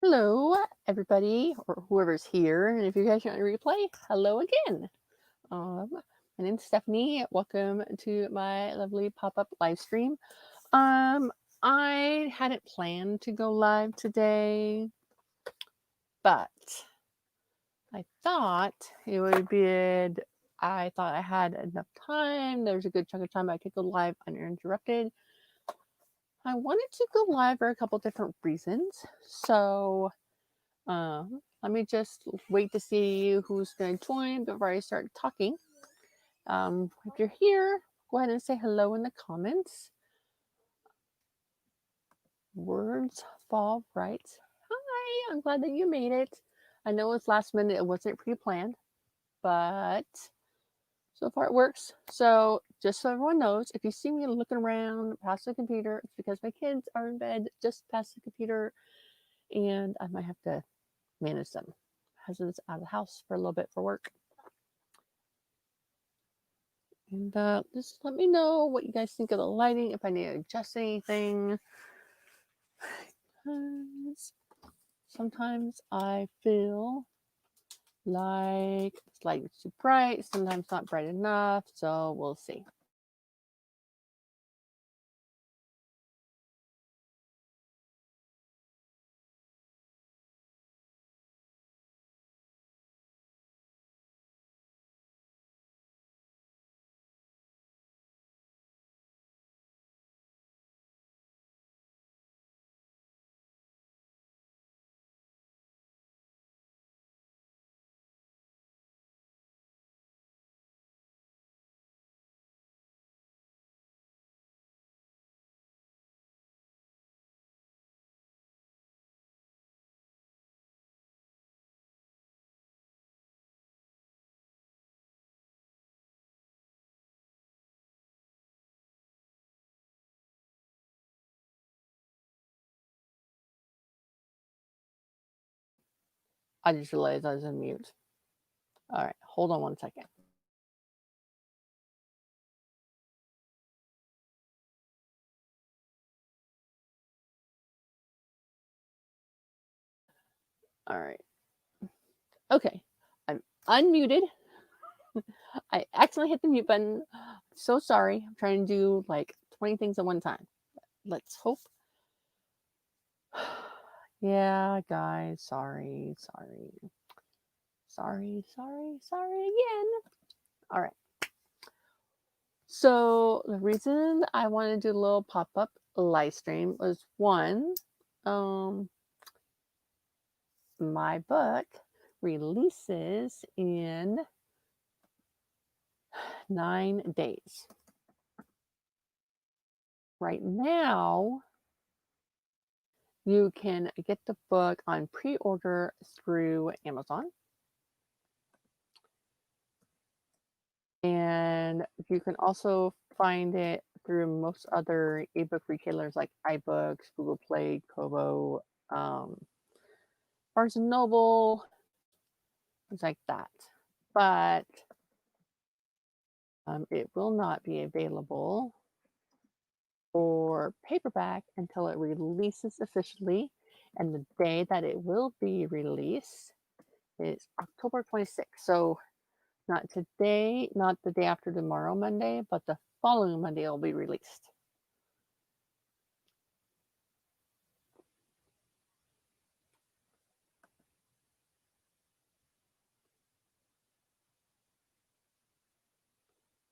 Hello, everybody, or whoever's here. And if you're catching on replay, hello again. My name's Stephanie. Welcome to my lovely pop-up live stream. I hadn't planned to go live today, but I thought it would be. I thought I had enough time. There's a good chunk of time I could go live uninterrupted. I wanted to go live for a couple different reasons. So let me just wait to see who's going to join before I start talking. If you're here, go ahead and say hello in the comments. Words fall right. Hi, I'm glad that you made it. I know it's last minute, it wasn't pre-planned, but so far it works. So just so everyone knows, if you see me looking around past the computer, it's because my kids are in bed just past the computer and I might have to manage them. Husband's out of the house for a little bit for work. And just let me know what you guys think of the lighting, if I need to adjust anything. Sometimes I feel like it's lighting too bright, sometimes not bright enough, so we'll see. I just realized I was on mute. All right, hold on one second. All right. Okay, I'm unmuted. I accidentally hit the mute button. So sorry. I'm trying to do like 20 things at one time. Let's hope. Yeah, guys, sorry again. All right. So the reason I wanted to do a little pop-up live stream was one, um, my book releases in 9 days. Right now, you can get the book on pre-order through Amazon. And you can also find it through most other ebook retailers like iBooks, Google Play, Kobo, Barnes and Noble, things like that. But it will not be available for paperback until it releases officially. And the day that it will be released is October 26th. So not today, not the day after tomorrow, Monday, but the following Monday it will be released.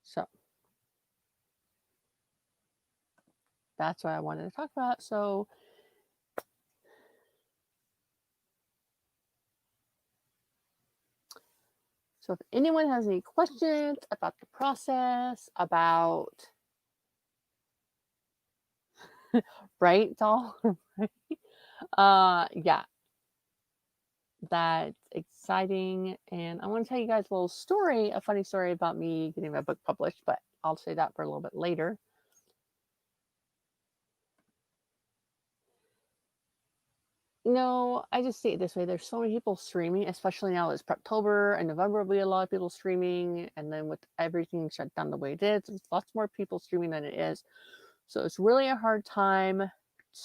So that's what I wanted to talk about. So if anyone has any questions about the process, about right, doll, yeah, that's exciting. And I want to tell you guys a little story, a funny story about me getting my book published, but I'll say that for a little bit later. I just see it this way. There's so many people streaming, especially now it's Preptober and November will be a lot of people streaming. And then with everything shut down the way it is, there's lots more people streaming than it is. So it's really a hard time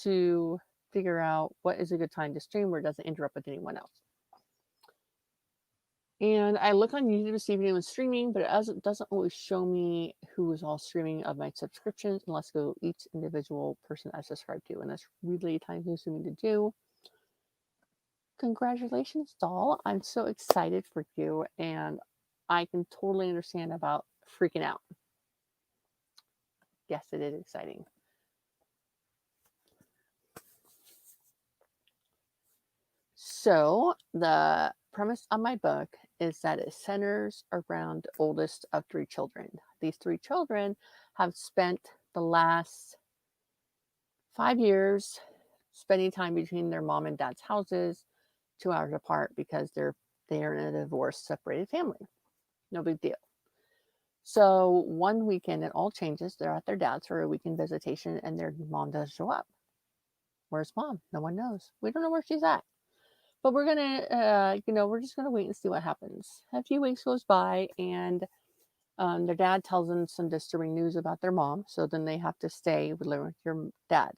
to figure out what is a good time to stream where it doesn't interrupt with anyone else. And I look on YouTube to see if anyone's streaming, but it doesn't always show me who is all streaming of my subscriptions unless I go each individual person I subscribe to. And that's really time consuming to do. Congratulations, doll. I'm so excited for you. And I can totally understand about freaking out. Yes, it is exciting. So the premise of my book is that it centers around the oldest of 3 children. These 3 children have spent the last 5 years spending time between their mom and dad's houses, 2 hours apart because they are in a divorced, separated family. No big deal. So one weekend it all changes. They're at their dad's for a weekend visitation and their mom doesn't show up. Where's mom? No one knows. We don't know where she's at. But we're gonna, we're just gonna wait and see what happens. A few weeks goes by, and their dad tells them some disturbing news about their mom. So then they have to stay with your dad.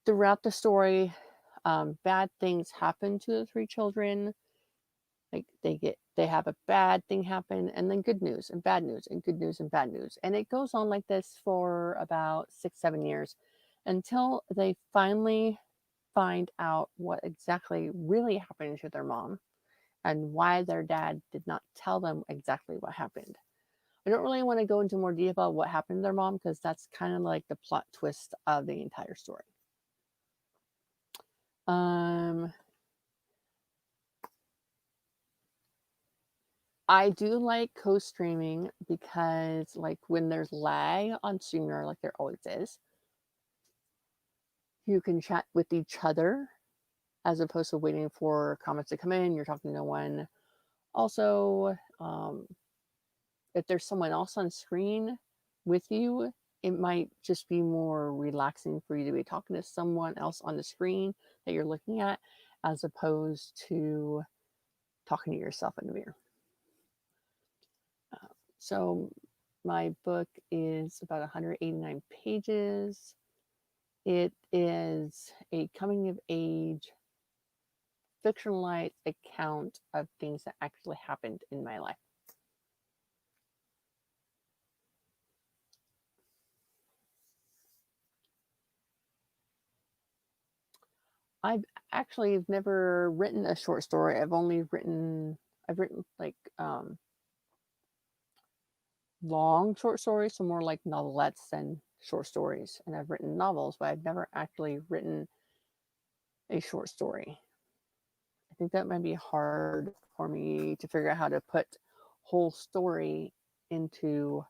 Throughout the story, bad things happen to the 3 children. Like they have a bad thing happen, and then good news and bad news and good news and bad news, and it goes on like this for about 6-7 years until they finally find out what exactly really happened to their mom and why their dad did not tell them exactly what happened. I don't really want to go into more detail about what happened to their mom because that's kind of like the plot twist of the entire story. I do like co-streaming because like when there's lag on StreamYard, like there always is, you can chat with each other as opposed to waiting for comments to come in. You're talking to no one. Also, if there's someone else on screen with you, it might just be more relaxing for you to be talking to someone else on the screen that you're looking at as opposed to talking to yourself in the mirror. So my book is about 189 pages. It is a coming of age fictionalized account of things that actually happened in my life. I've actually never written a short story. I've written like long short stories, so more like novelettes than short stories. And I've written novels, but I've never actually written a short story. I think that might be hard for me to figure out how to put whole story into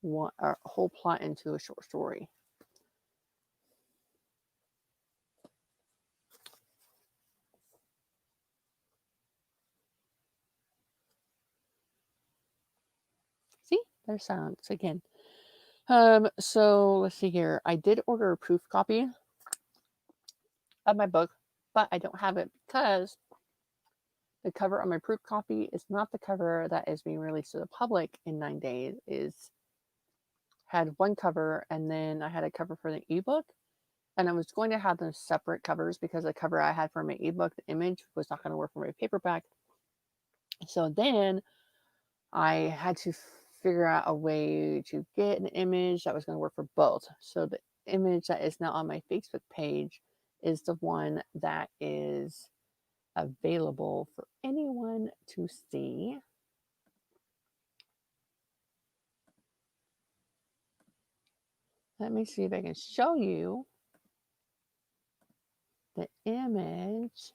one, or whole plot into a short story. See, there's silence again. So let's see here. I did order a proof copy of my book, but I don't have it because the cover on my proof copy is not the cover that is being released to the public in 9 days. Is had one cover, and then I had a cover for the ebook, and I was going to have them separate covers because the cover I had for my ebook, the image, was not going to work for my paperback. So then I had to figure out a way to get an image that was going to work for both. So the image that is now on my Facebook page is the one that is available for anyone to see. Let me see if I can show you the image.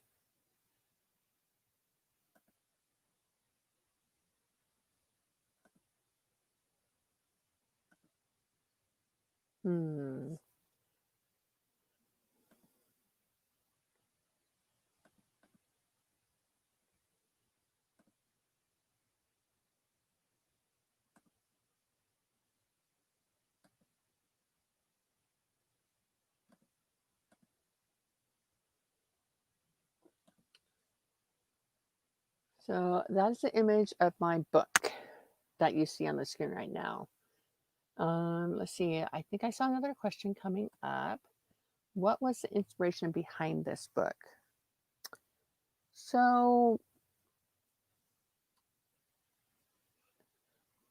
So that's the image of my book that you see on the screen right now. Let's see. I think I saw another question coming up. what was the inspiration behind this book? So,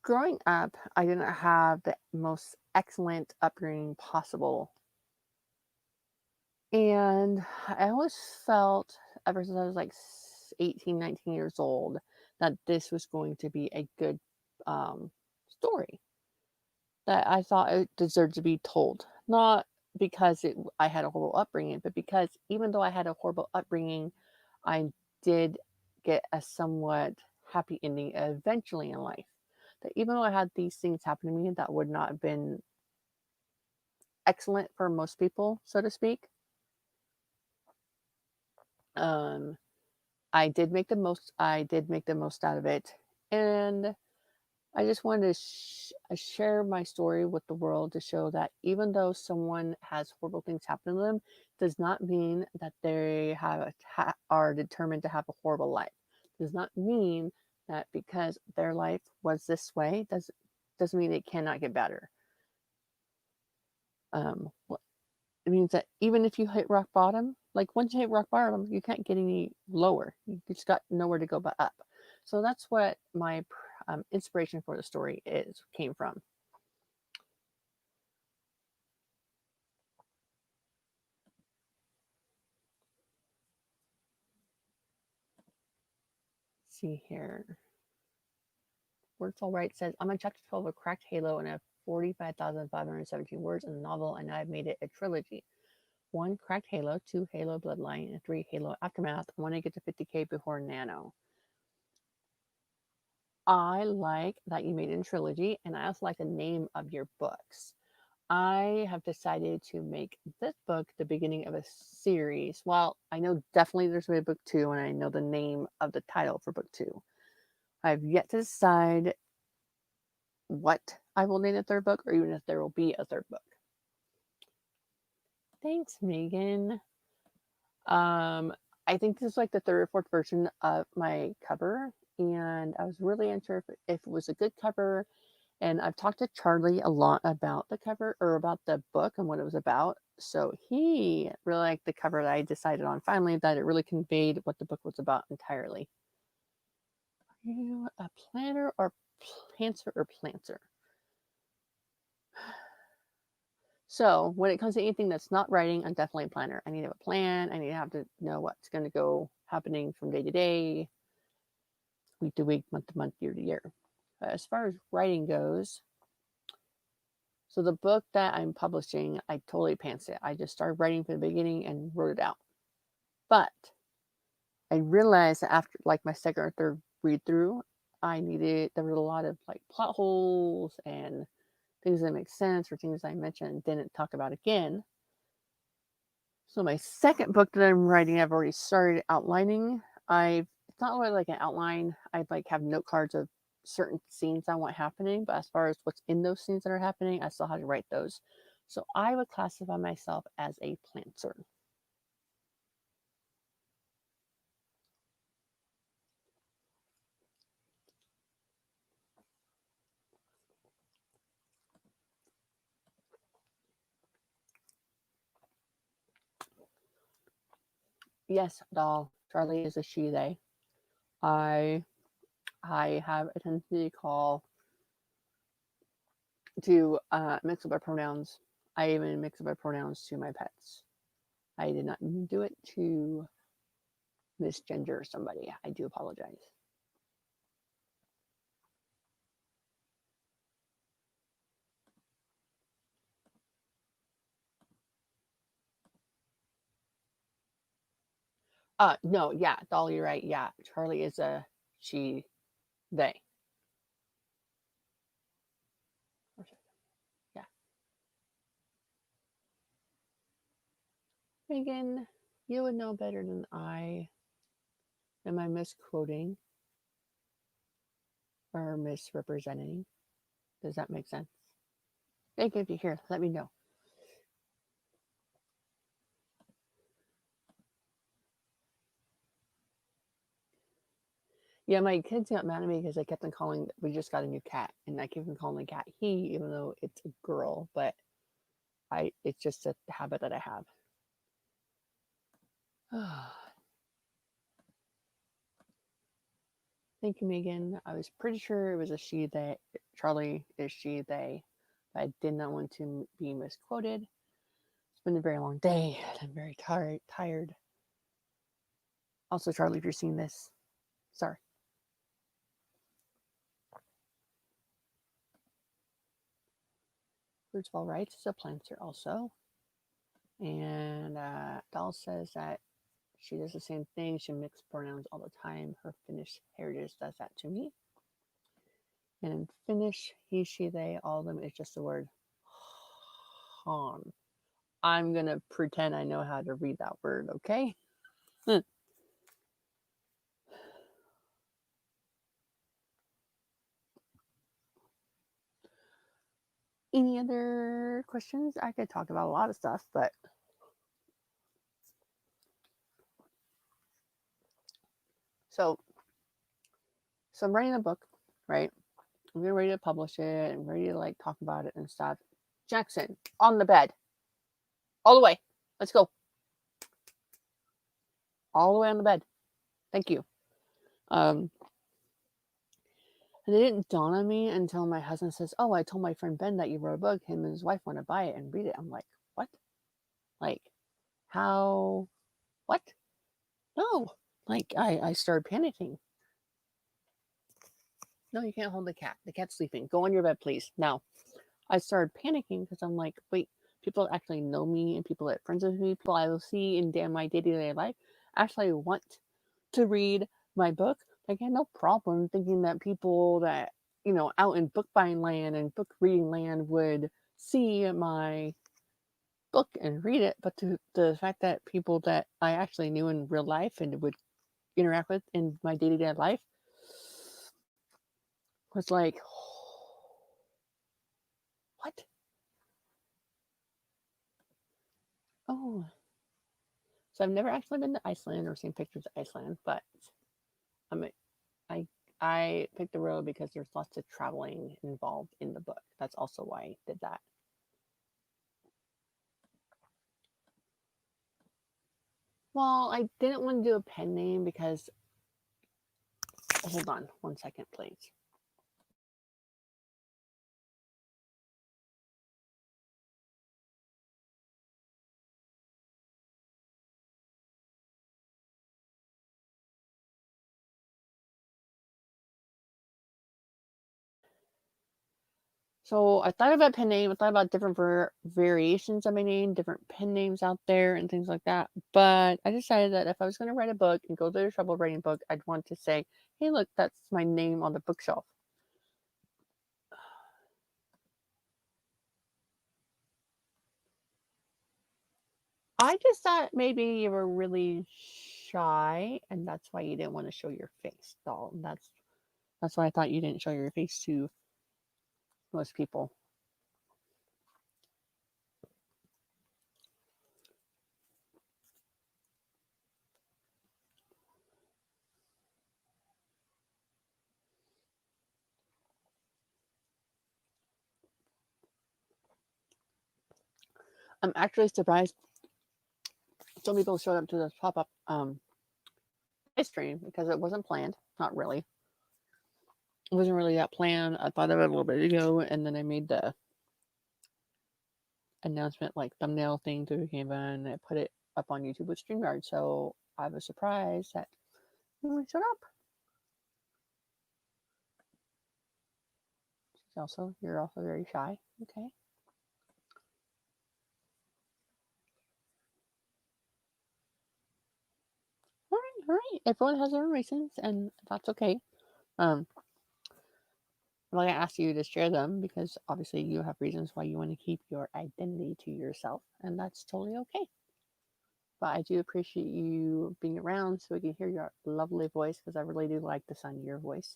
growing up, I didn't have the most excellent upbringing possible. And I always felt, ever since I was like 18, 19 years old, that this was going to be a good story that I thought it deserved to be told. Not because I had a horrible upbringing, but because even though I had a horrible upbringing, I did get a somewhat happy ending eventually in life. That even though I had these things happen to me that would not have been excellent for most people, so to speak, um, I did make the most. I did make the most out of it, and I just wanted to share my story with the world to show that even though someone has horrible things happen to them, does not mean that they are determined to have a horrible life. Does not mean that because their life was this way doesn't mean it cannot get better. What it means that even if you hit rock bottom, like once you hit rock bottom, you can't get any lower. You just got nowhere to go but up. So that's what my inspiration for the story came from. See here. Words all right says, I'm on chapter 12 of Cracked Halo and I have 45,517 words in the novel, and I've made it a trilogy. 1, Cracked Halo, 2, Halo Bloodline, and 3, Halo Aftermath. I want to get to 50K before Nano. I like that you made it a trilogy, and I also like the name of your books. I have decided to make this book the beginning of a series. Well, I know definitely there's going to be book 2, and I know the name of the title for book 2. I've yet to decide what I will name the third book, or even if there will be a third book. Thanks, Megan. I think this is like the third or fourth version of my cover, and I was really unsure if it was a good cover. And I've talked to Charlie a lot about the cover or about the book and what it was about. So he really liked the cover that I decided on finally, that it really conveyed what the book was about entirely. Are you a planner or pantser or planter? So when it comes to anything that's not writing, I'm definitely a planner. I need to have a plan. I need to have to know what's going to go happening from day to day, week to week, month to month, year to year. As far as writing goes, so the book that I'm publishing, I totally pantsed it. I just started writing from the beginning and wrote it out. But I realized that after like my second or third read through, there was a lot of like plot holes and things that make sense or things I mentioned and didn't talk about again. So my second book that I'm writing, I've already started outlining. It's not really like an outline. I'd like have note cards of certain scenes I want happening, but as far as what's in those scenes that are happening, I still have to write those. So I would classify myself as a planter. Yes, doll. Charlie is a she, they. I I have a tendency to mix up my pronouns. I even mix up my pronouns to my pets. I did not do it to misgender somebody. I do apologize. No, yeah, Dolly, you're right. Yeah, Charlie is a she, they. Yeah. Megan, you would know better than I. Am I misquoting or misrepresenting? Does that make sense? Megan, if you hear, let me know. Yeah, my kids got mad at me because I kept on calling. We just got a new cat, and I keep on calling the cat he, even though it's a girl. But it's just a habit that I have. Thank you, Megan. I was pretty sure it was a she, they. Charlie is she, they. But I did not want to be misquoted. It's been a very long day, and I'm very tired. Also, Charlie, if you're seeing this, sorry. Birds of all rights is a planter also. And Doll says that she does the same thing. She mixes pronouns all the time. Her Finnish heritage does that to me. And in Finnish, he, she, they, all of them is just the word han. I'm going to pretend I know how to read that word, okay? Any other questions? I could talk about a lot of stuff, but so I'm writing a book, right? I'm getting ready to publish it. I'm ready to like talk about it and stuff. Jackson, on the bed. All the way. Let's go. All the way on the bed. Thank you. And it didn't dawn on me until my husband says, "Oh, I told my friend Ben that you wrote a book. Him and his wife want to buy it and read it." I'm like, "What? Like, how? What? No!" Like, I started panicking. No, you can't hold the cat. The cat's sleeping. Go on your bed, please. Now, I started panicking because I'm like, wait, people that actually know me and people that are friends with me, people I will see in my day-to-day life, actually want to read my book. Like, I had no problem thinking that people that, out in book buying land and book reading land would see my book and read it. But the fact that people that I actually knew in real life and would interact with in my day-to-day life was like, what? Oh. So I've never actually been to Iceland or seen pictures of Iceland, but I'm I I picked the road because there's lots of traveling involved in the book. That's also why I did that. Well, I didn't want to do a pen name because hold on 1 second, please. So I thought about pen name. I thought about different variations of my name, different pen names out there, and things like that. But I decided that if I was going to write a book and go through the trouble of writing a book, I'd want to say, "Hey, look, that's my name on the bookshelf." I just thought maybe you were really shy, and that's why you didn't want to show your face, doll. That's why I thought you didn't show your face to most people. I'm actually surprised so many people showed up to this pop up ice stream because it wasn't planned. Not really. It wasn't really that planned. I thought of it a little bit ago, and then I made the announcement like thumbnail thing to Canva, and I put it up on YouTube with StreamYard. So I was surprised that no one showed up. You're also very shy. Okay. All right. Everyone has their own reasons, and that's okay. Um, I'm not gonna ask you to share them because obviously you have reasons why you want to keep your identity to yourself, and that's totally okay. But I do appreciate you being around so we can hear your lovely voice because I really do like the sound of your voice.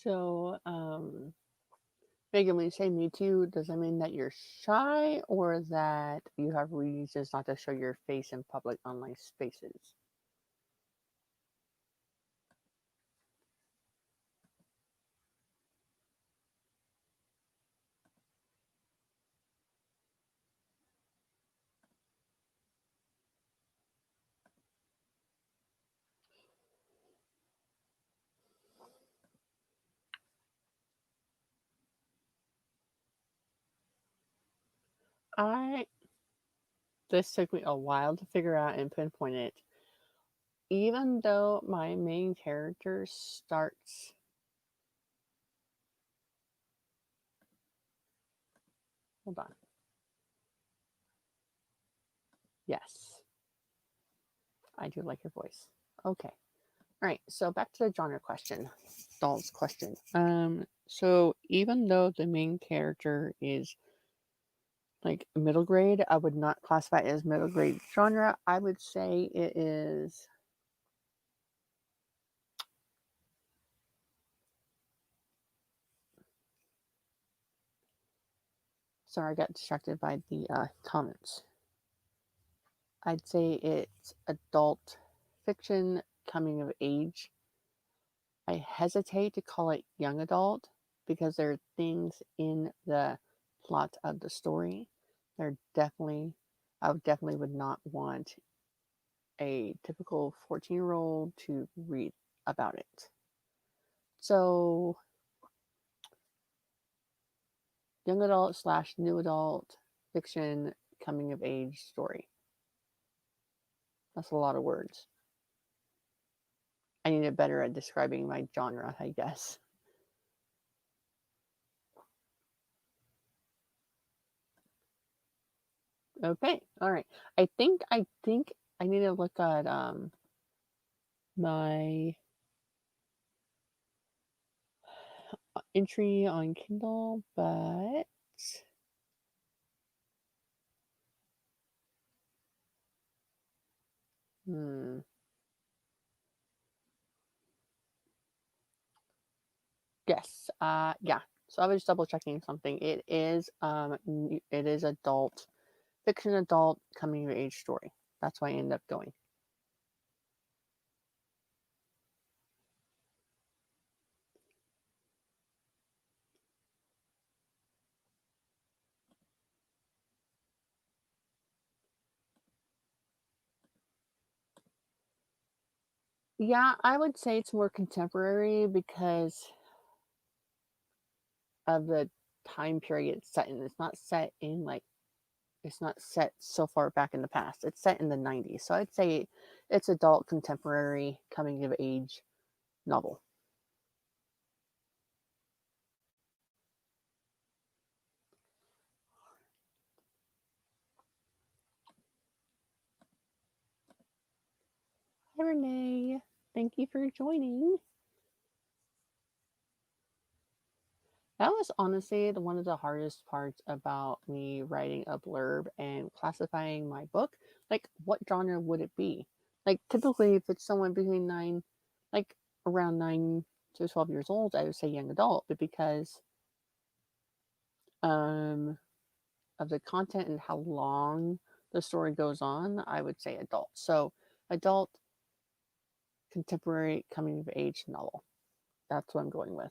So, Megan, when you say me too, does that mean that you're shy or that you have reasons not to show your face in public online spaces? I This took me a while to figure out and pinpoint it. Even though my main character starts, hold on. Yes, I do like your voice. Okay. All right. So back to the genre question, Doll's question. So even though the main character is like middle grade, I would not classify it as middle grade genre. I would say it is. Sorry, I got distracted by the comments. I'd say it's adult fiction, coming of age. I hesitate to call it young adult because there are things in the plot of the story. They're definitely, I would definitely would not want a typical 14-year-old to read about it. So, young adult slash new adult fiction, coming of age story. That's a lot of words. I need to better at describing my genre, I guess. Okay, all right. I think I need to look at my entry on Kindle, but hmm, yes, yeah. So I was double checking something. It is adult fiction, adult coming of age story. That's why I ended up going. Yeah, I would say it's more contemporary because of the time period it's set in. It's not set in like it's not set so far back in the past. It's set in the 90s. So I'd say it's adult contemporary coming of age novel. Hi Renee. Thank you for joining. That was honestly one of the hardest parts about me writing a blurb and classifying my book. Like, what genre would it be? Like, typically, if it's someone between like around 9 to 12 years old, I would say young adult. But because um, of the content and how long the story goes on, I would say adult. So, adult contemporary coming of age novel. That's what I'm going with.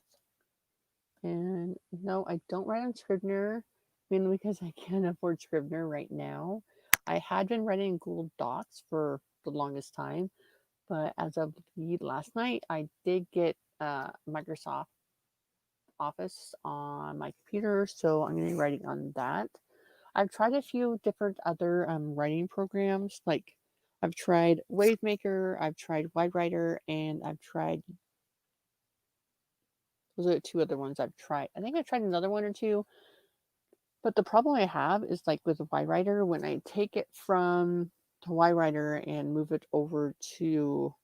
And no, I don't write on Scrivener, mainly because I can't afford Scrivener right now. I had been writing Google Docs for the longest time, but as of last night, I did get Microsoft Office on my computer, so I'm going to be writing on that. I've tried a few different other writing programs, like I've tried Wavemaker, I've tried WideWriter, and I've tried those are the two other ones I've tried. I think I've tried another one or two. But the problem I have is like with YWriter, when I take it from the YWriter and move it over to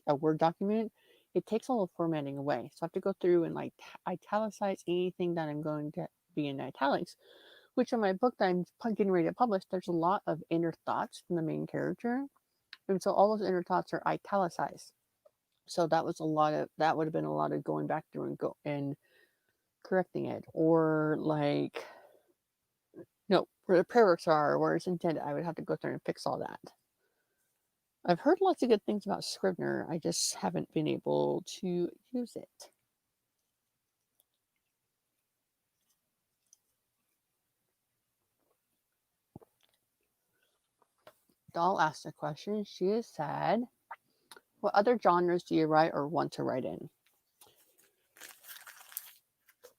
a Word document, it takes all the formatting away. So I have to go through and like italicize anything that I'm going to be in italics. Which in my book that I'm getting ready to publish, there's a lot of inner thoughts from the main character, and so all those inner thoughts are italicized. So that was a lot of that would have been a lot of going back through and go and correcting it, or like where the prayer works are, where it's intended. I would have to go through and fix all that. I've heard lots of good things about Scrivener. I just haven't been able to use it. Doll asked a question. She has said, what other genres do you write or want to write in?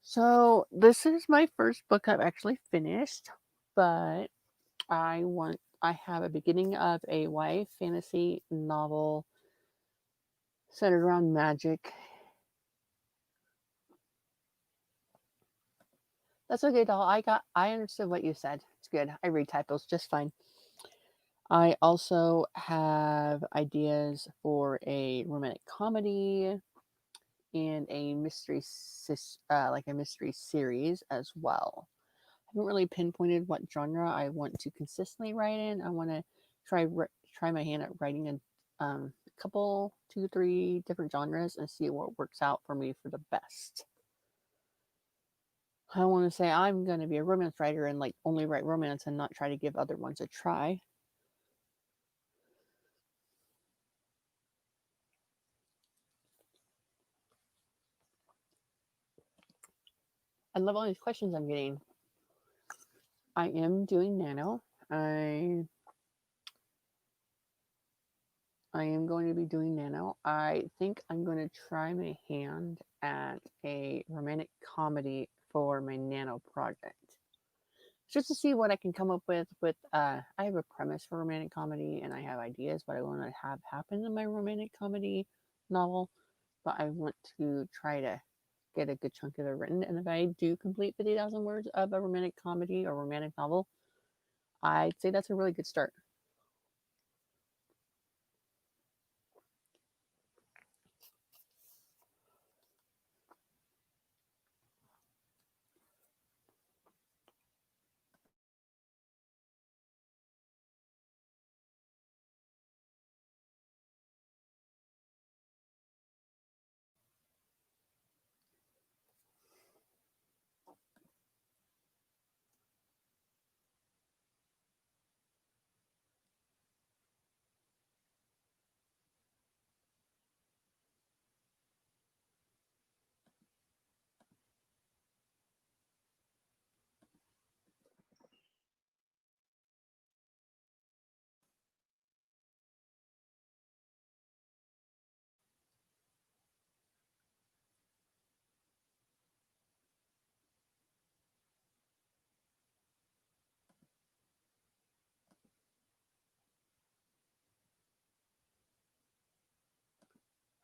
So this is my first book I've actually finished, but I have a beginning of a YA fantasy novel centered around magic. That's okay, doll. I understood what you said. It's good. I read typos just fine. I also have ideas for a romantic comedy and a mystery like a mystery series as well. I haven't really pinpointed what genre I want to consistently write in. I want to try my hand at writing a couple, 2, 3 different genres and see what works out for me for the best. I want to say I'm going to be a romance writer and like only write romance and not try to give other ones a try. I love all these questions I'm getting. I am doing nano. I am going to be doing nano. I think I'm going to try my hand at a romantic comedy for my nano project. Just to see what I can come up with I have a premise for romantic comedy and I have ideas what I want to have happen in my romantic comedy novel, but I want to try to get a good chunk of it written. And if I do complete 50,000 words of a romantic comedy or romantic novel, I'd say that's a really good start.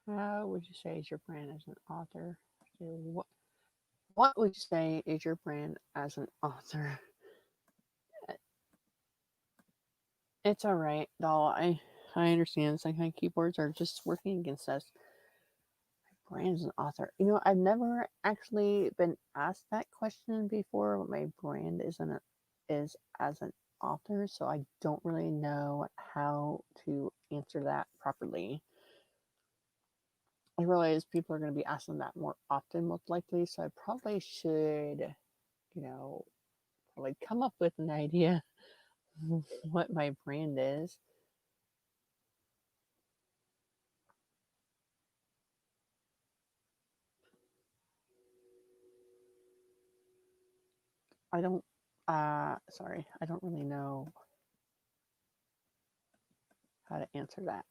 How would you say is your brand as an author? What would you say is your brand as an author? It's all right, doll. I understand. Sometimes keyboards are just working against us. Brand as an author. I've never actually been asked that question before. What my brand is as an author, so I don't really know how to answer that properly. I realize people are going to be asking that more often, most likely. So I probably should, probably come up with an idea of what my brand is. I don't, sorry, I don't really know how to answer that.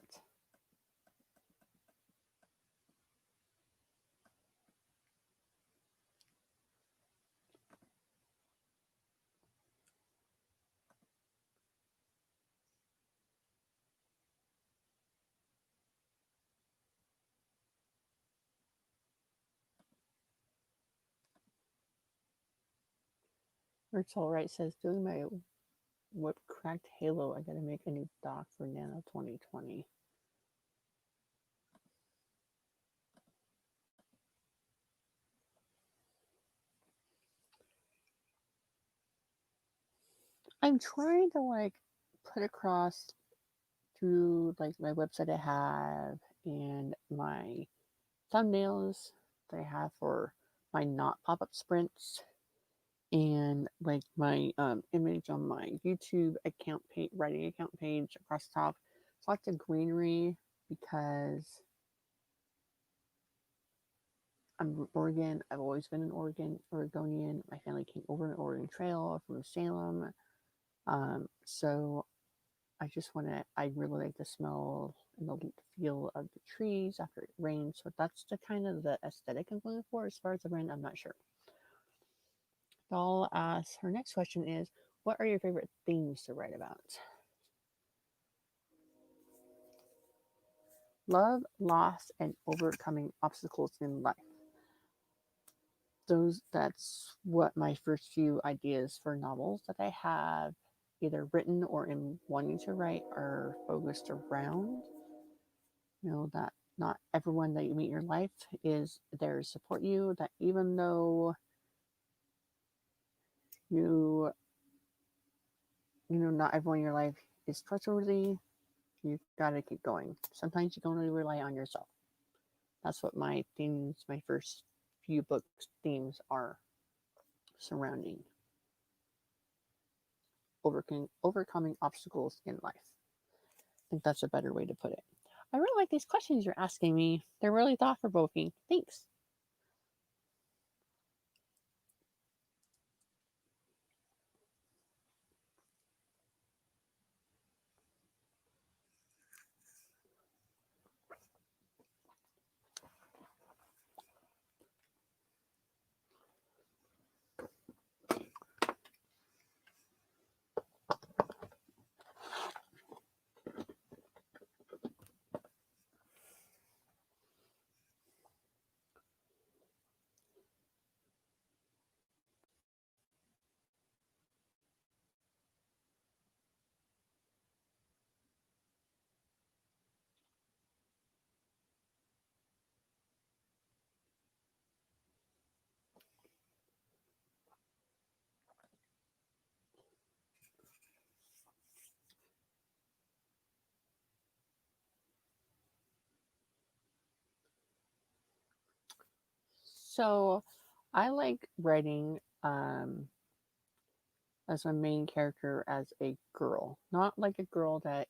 Rachel Wright says, doing my whip cracked halo, I gotta make a new dock for Nano 2020. I'm trying to like put across through like my website I have and my thumbnails that I have for my not pop-up sprints, and like my image on my YouTube account page, writing account page across the top. It's lots of greenery because I'm Oregon. I've always been an Oregonian. My family came over an Oregon Trail from Salem. So I really like the smell and the feel of the trees after it rains. So that's the kind of the aesthetic I'm going for. As far as the brand, I'm not sure. I'll ask her next question is, what are your favorite themes to write about? Love, loss, and overcoming obstacles in life. That's what my first few ideas for novels that I have either written or am wanting to write are focused around. That not everyone that you meet in your life is there to support you, that even though you not everyone in your life is trustworthy, you gotta keep going. Sometimes you can only rely on yourself. That's what my first few books themes are surrounding overcoming obstacles in life. I think that's a better way to put it. I really like these questions you're asking me. They're really thought provoking. Thanks. So I like writing as my main character as a girl, not like a girl that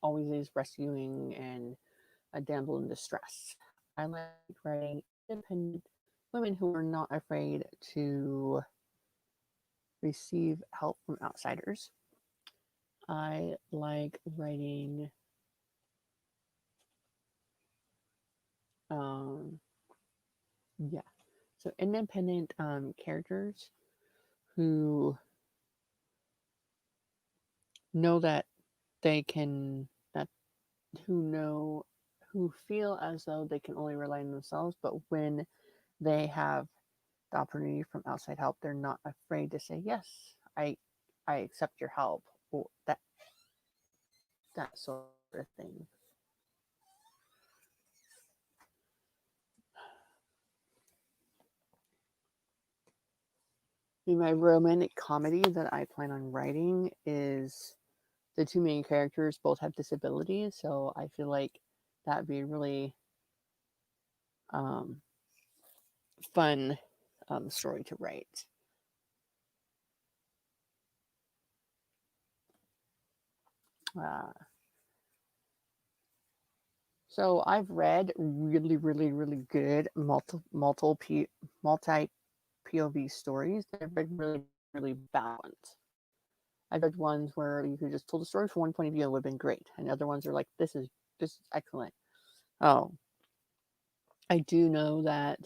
always is rescuing and a damsel in distress. I like writing independent women who are not afraid to receive help from outsiders. I like writing um yeah. So independent characters who know that they can that who know who feel as though they can only rely on themselves, but when they have the opportunity from outside help, they're not afraid to say yes. I accept your help, or that sort of thing. My romantic comedy that I plan on writing is the two main characters both have disabilities, so I feel like that'd be really um, fun story to write. Uh, so I've read really, really, really good multi POV stories. I've read really, really balanced. I've read ones where you could just tell the story from one point of view and would have been great, and other ones are like, this is excellent. Oh, I do know that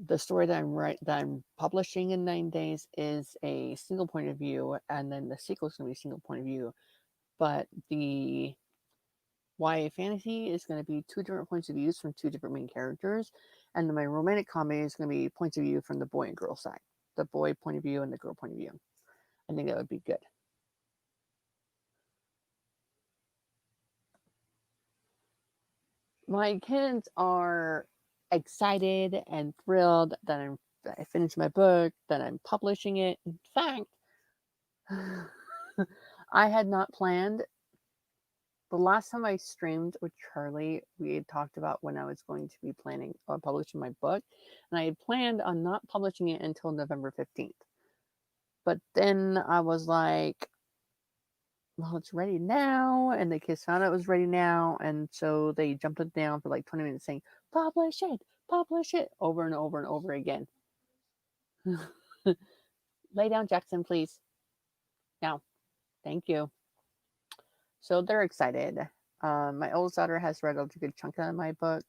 the story that I'm publishing in 9 days is a single point of view, and then the sequel is going to be a single point of view. But the YA fantasy is going to be two different points of views from two different main characters, and then my romantic comedy is going to be points of view from the boy and girl side, the boy point of view and the girl point of view. I think that would be good. My kids are excited and thrilled that I finished my book, that I'm publishing it. In fact, I had not planned The last time I streamed with Charlie, we had talked about when I was going to be planning on publishing my book, and I had planned on not publishing it until November 15th. But then I was like, well, it's ready now, and the kids found out it was ready now, and so they jumped it down for like 20 minutes saying, publish it, over and over and over again. Lay down, Jackson, please. Now, thank you. So they're excited. My oldest daughter has read a good chunk of my book,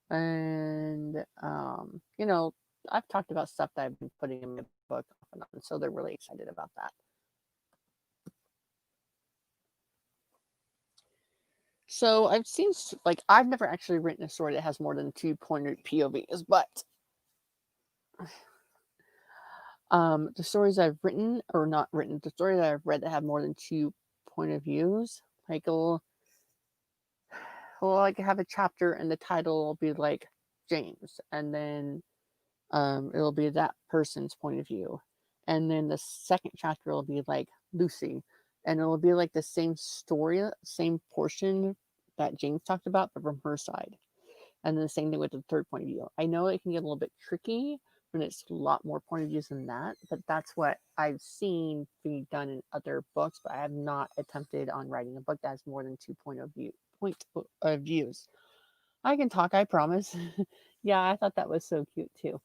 and I've talked about stuff that I've been putting in my book off and on, so they're really excited about that. So I've seen, like, I've never actually written a story that has more than 2 pointed POVs, but the stories I've written, or not written, the stories that I've read that have more than 2 point of views, like will like have a chapter and the title will be like James, and then it'll be that person's point of view, and then the second chapter will be like Lucy, and it'll be like the same story, same portion that James talked about, but from her side. And then the same thing with the third point of view. I know it can get a little bit tricky when it's a lot more point of views than that, but that's what I've seen being done in other books, but I have not attempted on writing a book that has more than 2 point of views. I can talk, I promise. Yeah, I thought that was so cute too.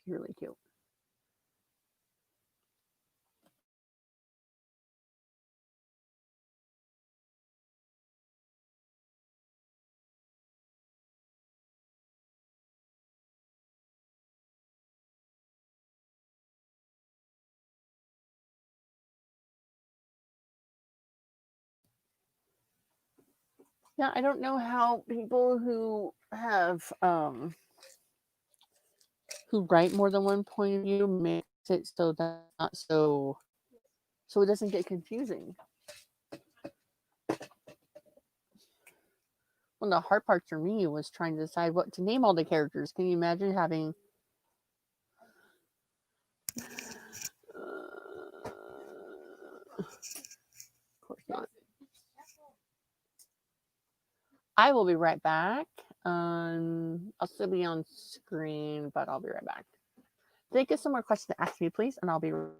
Really cute. Yeah, I don't know how people who have who write more than one point of view makes it so that not so it doesn't get confusing. One of the hard parts for me was trying to decide what to name all the characters. Can you imagine having of course not. I will be right back. I'll still be on screen, but I'll be right back. Think of some more questions to ask me, please, and I'll be right.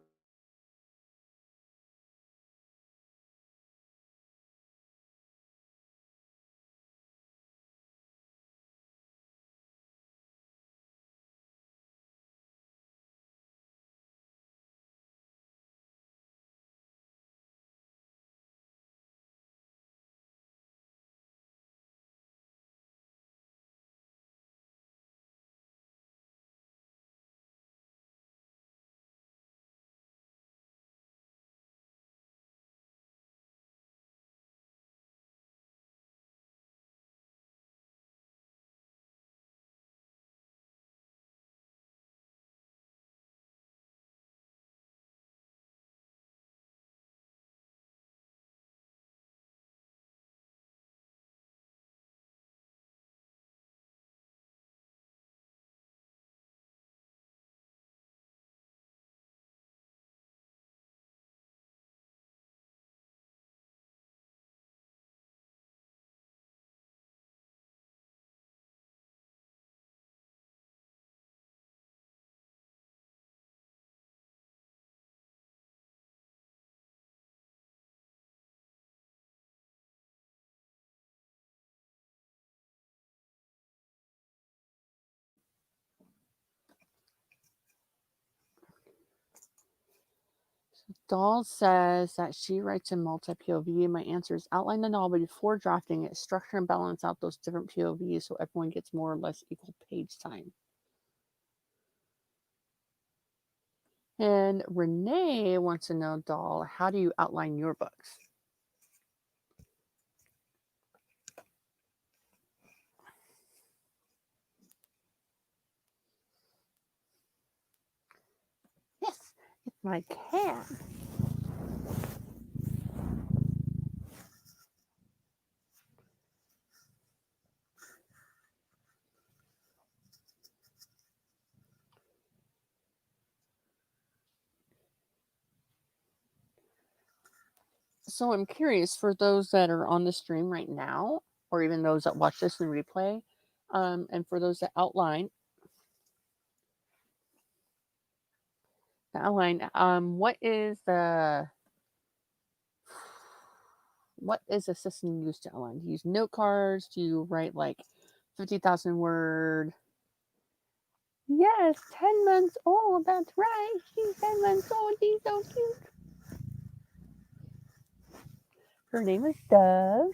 Doll says that she writes in multi POV. My answer is outline the novel before drafting it, structure and balance out those different POVs so everyone gets more or less equal page time. And Renee wants to know, Doll, how do you outline your books? Yes, if I can. So I'm curious for those that are on the stream right now, or even those that watch this in replay, and for those that outline, what is the system you use to outline? Do you use note cards? Do you write like 50,000 word? Yes, 10 months old. That's right. She's 10 months old. She's so cute. Her name is Dove.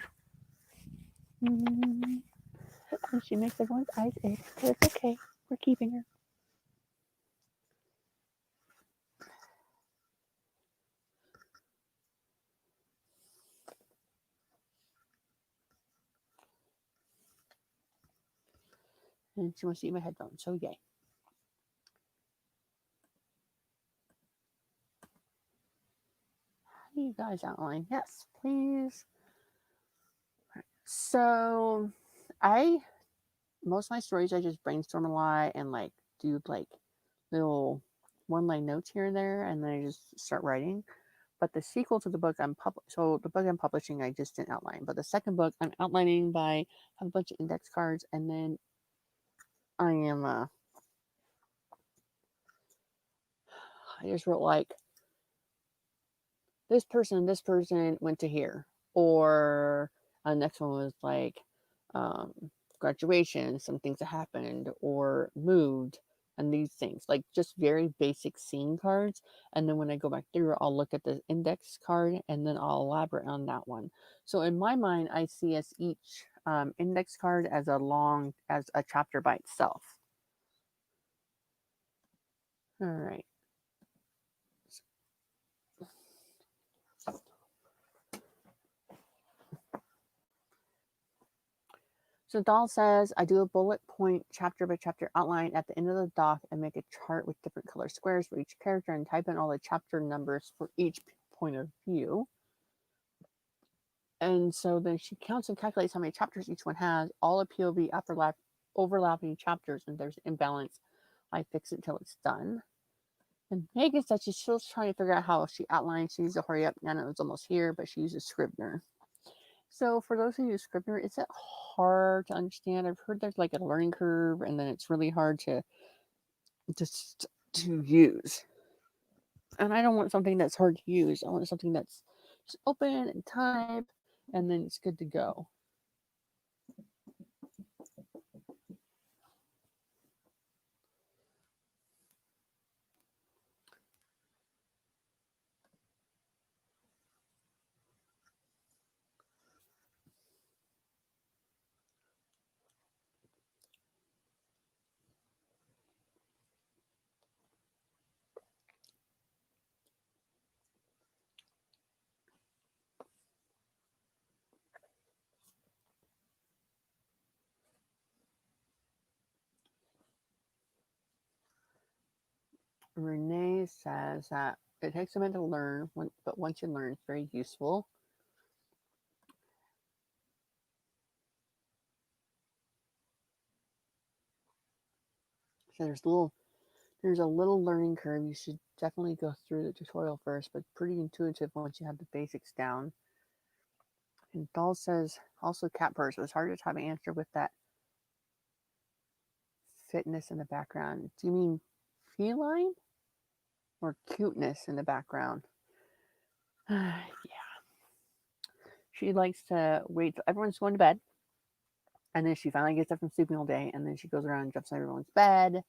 And she makes everyone's eyes itch, but it's okay. We're keeping her. And she wants to eat my headphones, so yay. How do you guys outline? Yes, please. So, most of my stories I just brainstorm a lot and like do like little one-line notes here and there, and then I just start writing. But the sequel to the book the book I'm publishing, I just didn't outline. But the second book, I'm outlining by have a bunch of index cards, and then I am I just wrote like this person went to here, or the next one was like um, graduation, some things that happened, or moved, and these things like just very basic scene cards. And then when I go back through, I'll look at the index card and then I'll elaborate on that one. So in my mind, I see as each index card as a chapter by itself. All right. So Dahl says, I do a bullet point chapter by chapter outline at the end of the doc and make a chart with different color squares for each character and type in all the chapter numbers for each point of view. And so then she counts and calculates how many chapters each one has, all the POV overlapping chapters, and there's an imbalance. I fix it till it's done. And Megan said she's still trying to figure out how she outlines. She needs to hurry up. Now it's almost here, but she uses Scrivener. So for those who use Scrivener, is it hard to understand? I've heard there's like a learning curve, and then it's really hard to use. And I don't want something that's hard to use. I want something that's just open and type, and then it's good to go. Renee says that it takes a minute to learn, but once you learn, it's very useful. So there's a little learning curve. You should definitely go through the tutorial first, but pretty intuitive once you have the basics down. And Doll says also cat purrs. It was hard to type an answer with that fitness in the background. Do you mean feline or cuteness in the background? Yeah. She likes to wait till everyone's going to bed, and then she finally gets up from sleeping all day, and then she goes around and jumps on everyone's bed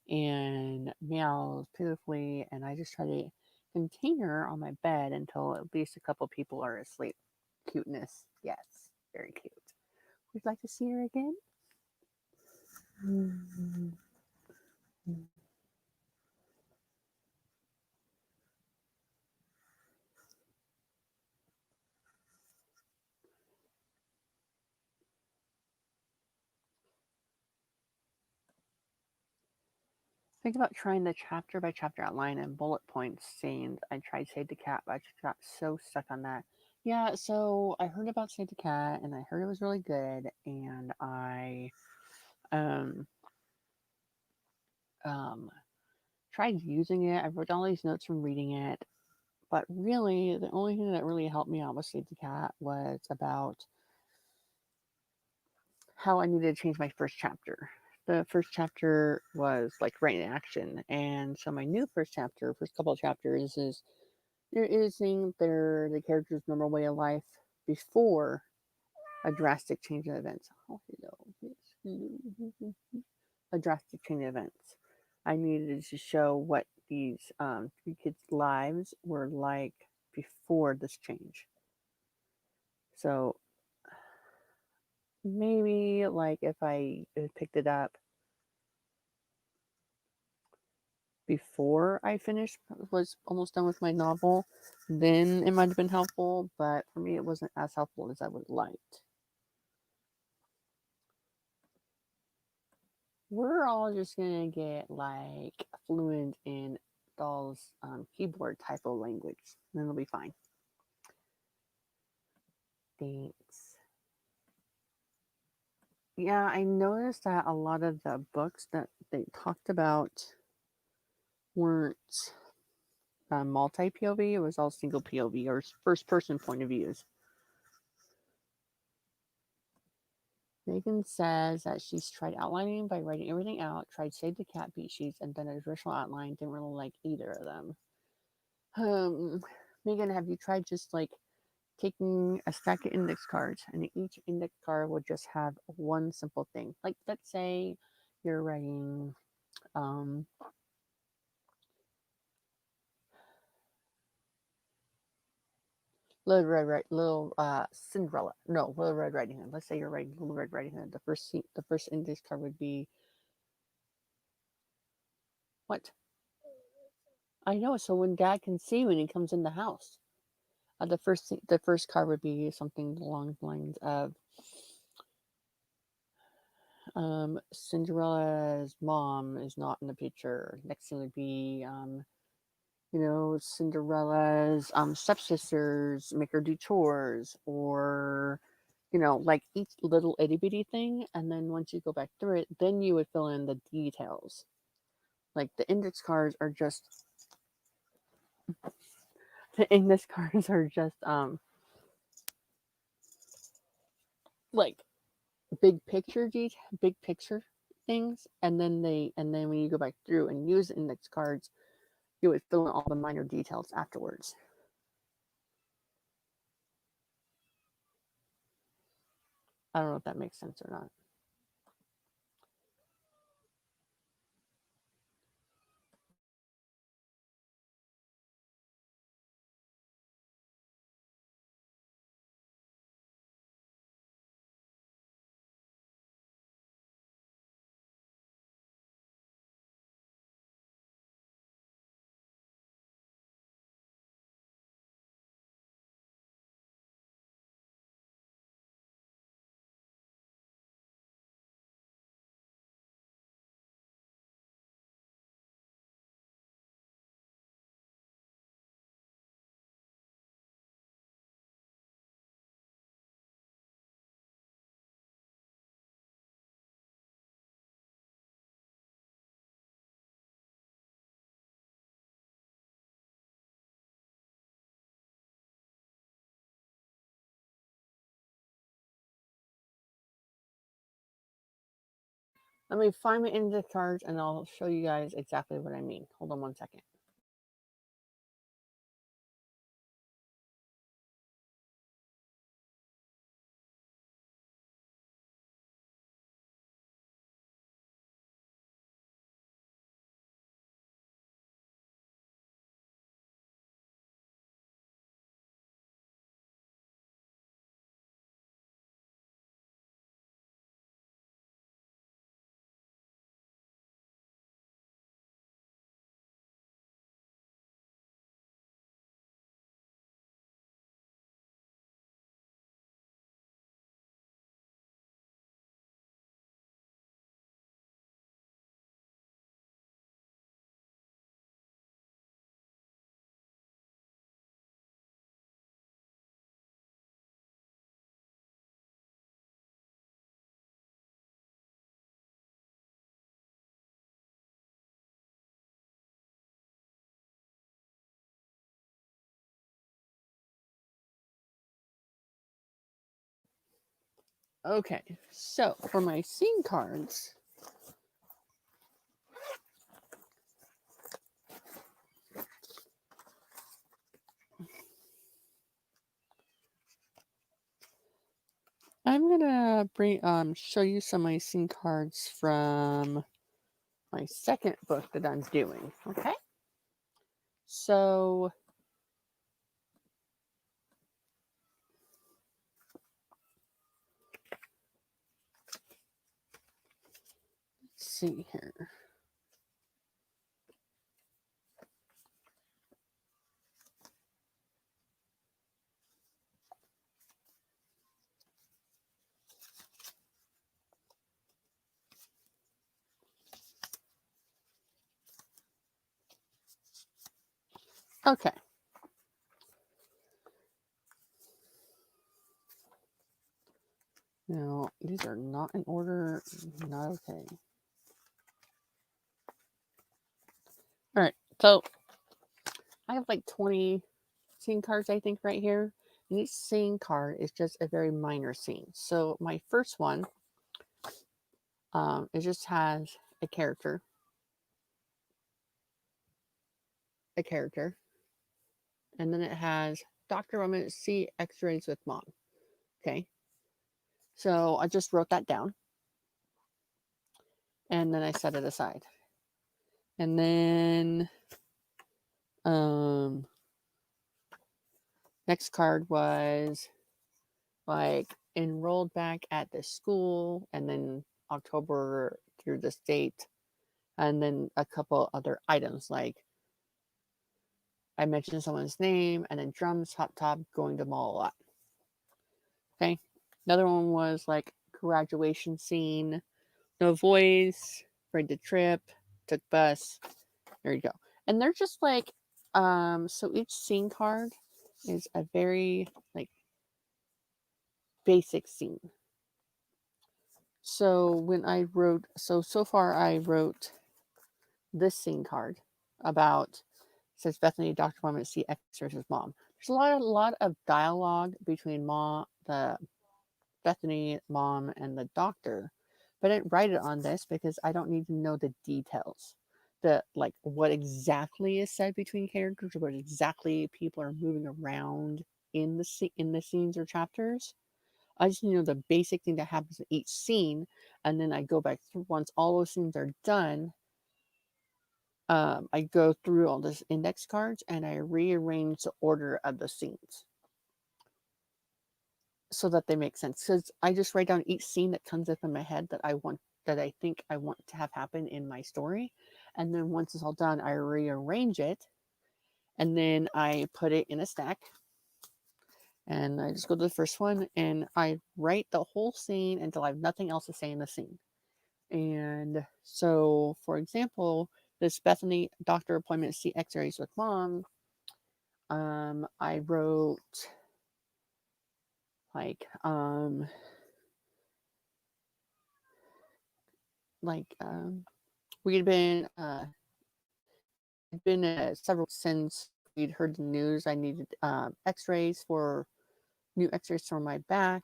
and meows pitifully, and I just try to contain her on my bed until at least a couple people are asleep. Cuteness, yes, very cute. Would you like to see her again? Think about trying the chapter by chapter outline and bullet points scenes. I tried Save the Cat, but I just got so stuck on that. Yeah, so I heard about Save the Cat and I heard it was really good, and I um tried using it. I wrote all these notes from reading it, But really, the only thing that really helped me out with Save the Cat was about how I needed to change my first chapter. The first chapter was like right in action, and so my new first chapter, first couple of chapters, is they're introducing the character's normal way of life before a drastic change in events. Oh, hello. A drastic change in events. I needed to show what these three kids' lives were like before this change. So maybe like if I picked it up before I finished, was almost done with my novel, then it might have been helpful. But for me, it wasn't as helpful as I would have liked. We're all just gonna get like fluent in Doll's keyboard typo language, and then it'll be fine. Thanks. Yeah, I noticed that a lot of the books that they talked about weren't multi POV, it was all single POV or first person point of views. Megan says that she's tried outlining by writing everything out, tried Save the Cat beat sheets, and done a visual outline. Didn't really like either of them. Megan, have you tried just like taking a stack of index cards, and each index card would just have one simple thing? Like, let's say you're writing little Cinderella. No, Little Red Riding Hood. Let's say you're writing Little Red Riding Hood. The first index card would be what? I know. So when Dad can see when he comes in the house, the first card would be something along the lines of Cinderella's mom is not in the picture. Next thing would be Cinderella's stepsisters make her do chores, or like each little itty bitty thing. And then once you go back through it, then you would fill in the details. Like the index cards are just like big picture things, and then when you go back through and use the index cards, you would fill in all the minor details afterwards. I don't know if that makes sense or not. Let me find my index cards and I'll show you guys exactly what I mean. Hold on one second. Okay, so for my scene cards, I'm gonna show you some of my scene cards from my second book that I'm doing. Okay, so let's see here. Okay. Now, these are not in order. Not okay. All right. So, I have like 20 scene cards, I think, right here. And each scene card is just a very minor scene. So, my first one, it just has a character, and then it has Dr. Woman see X-rays with mom. Okay. So, I just wrote that down, and then I set it aside. And then, next card was like enrolled back at the school, and then October through this date, and then a couple other items like I mentioned someone's name, and then drums, hot top, going to mall a lot. Okay. Another one was like graduation scene, no voice, afraid to trip, took bus. There you go. And they're just like, so each scene card is a very like basic scene. So when I wrote, so far I wrote this scene card about, says Bethany, Dr. Mom, and see X versus mom. There's a lot of dialogue between the Bethany, mom, and the doctor, but I didn't write it on this because I don't need to know the details, the like what exactly is said between characters, or what exactly people are moving around in the scenes or chapters. I just need to know the basic thing that happens in each scene, and then I go back through once all those scenes are done. I go through all these index cards and I rearrange the order of the scenes so that they make sense. Because I just write down each scene that comes up in my head that I think I want to have happen in my story, and then once it's all done, I rearrange it, and then I put it in a stack. And I just go to the first one and I write the whole scene until I have nothing else to say in the scene. And so, for example, this Bethany doctor appointment, see X-rays with mom. I wrote like like we had been several since we'd heard the news. I needed X-rays for new X-rays for my back.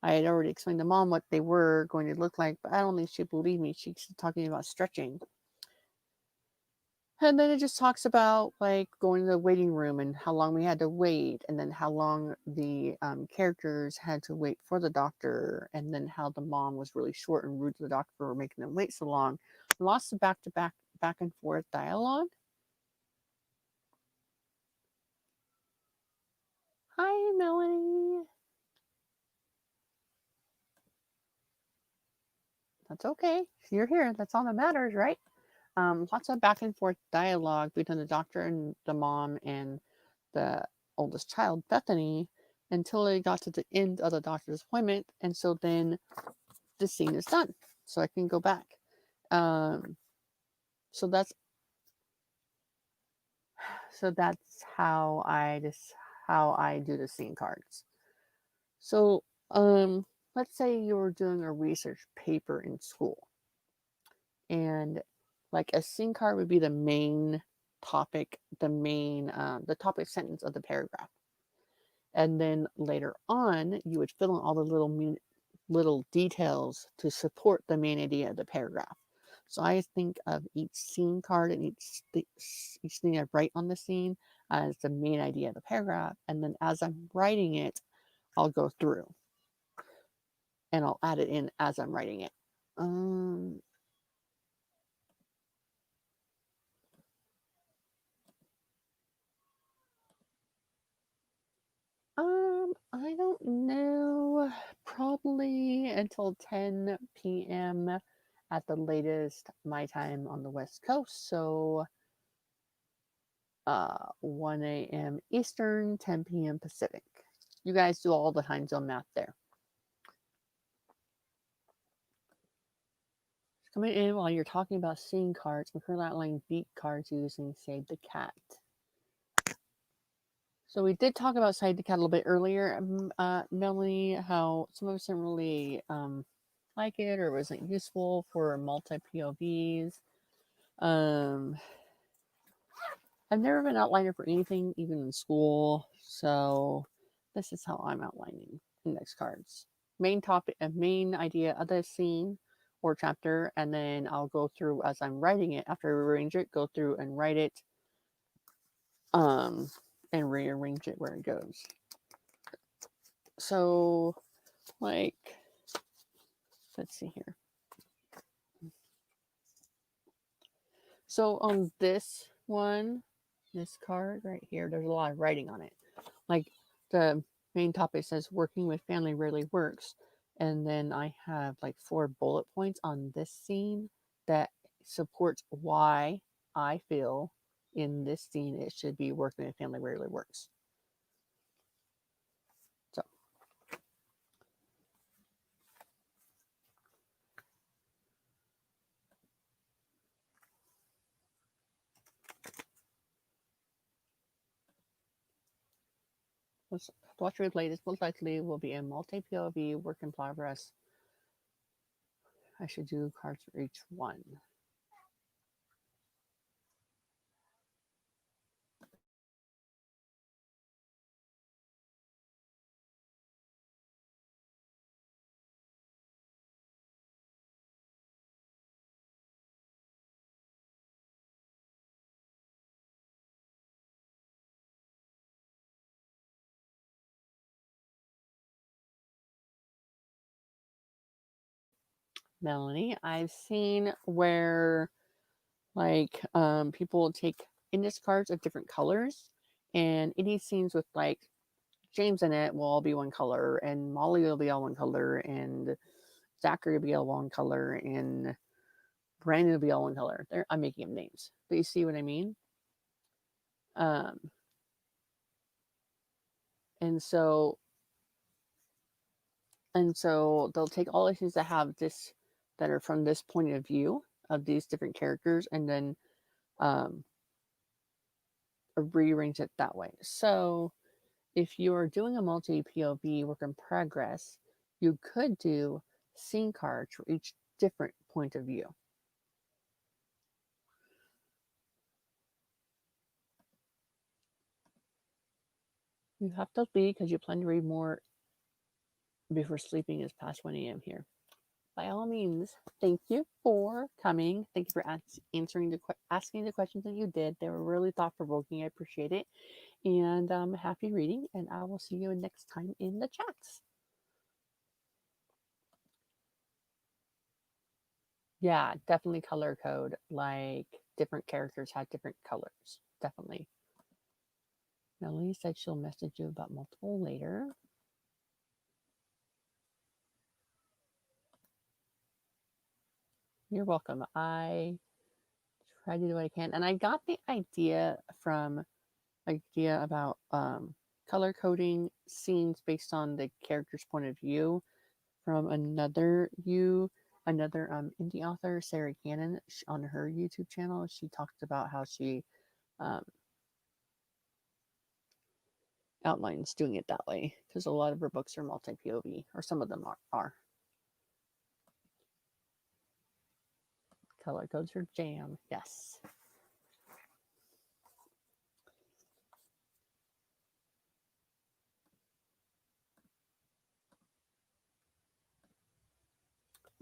I had already explained to mom what they were going to look like, but I don't think she believed me. She's talking about stretching. And then it just talks about like going to the waiting room and how long we had to wait, and then how long the characters had to wait for the doctor, and then how the mom was really short and rude to the doctor for making them wait so long. Lots of back and forth dialogue. Hi, Melanie. That's okay. You're here. That's all that matters, right? Lots of back and forth dialogue between the doctor and the mom and the oldest child, Bethany, until they got to the end of the doctor's appointment. And so then the scene is done. So I can go back. Um, so that's how I do the scene cards. So let's say you're doing a research paper in school, and like a scene card would be the main topic, the topic sentence of the paragraph. And then later on, you would fill in all the little little details to support the main idea of the paragraph. So I think of each scene card and each thing I write on the scene as the main idea of the paragraph. And then as I'm writing it, I'll go through and I'll add it in as I'm writing it. I don't know. Probably until 10 p.m. at the latest, my time on the West Coast. So 1 a.m. Eastern, 10 p.m. Pacific. You guys do all the time zone math there. Coming in while you're talking about scene cards, I'm currently outlining beat cards using Save the Cat. So we did talk about Save the Cat a little bit earlier, Melanie, how some of us didn't really like it or wasn't useful for multi-POVs. I've never been outliner for anything, even in school, so this is how I'm outlining index cards. Main topic, main idea of the scene or chapter, and then I'll go through as I'm writing it. After I arrange it, go through and write it, and rearrange it where it goes. So, like, let's see here. So on this one, this card right here, there's a lot of writing on it. Like the main topic says working with family rarely works. And then I have like 4 bullet points on this scene that supports why I feel in this scene it should be working with family rarely works. So let's watch your latest most likely will be a multi-POV work in progress. I should do cards for each one. Melanie, I've seen where like people take index cards of different colors, and any scenes with like James in it will all be one color, and Molly will be all one color, and Zachary will be all one color, and Brandon will be all one color. I'm making up names, but you see what I mean. Um, and so they'll take all issues that have this that are from this point of view of these different characters, and then um, rearrange it that way. So if you're doing a multi POV work in progress, you could do scene cards for each different point of view. You have to be because you plan to read more before sleeping is past 1 a.m. here. By all means, thank you for coming. Thank you for asking the questions that you did. They were really thought provoking. I appreciate it. And happy reading. And I will see you next time in the chats. Yeah, definitely color code. Like different characters have different colors. Definitely. Melanie said she'll message you about multiple later. You're welcome. I try to do what I can. And I got the idea about color coding scenes based on the character's point of view from another indie author, Sarah Cannon, on her YouTube channel. She talked about how she outlines doing it that way because a lot of her books are multi POV, or some of them are. Color codes are jam, yes.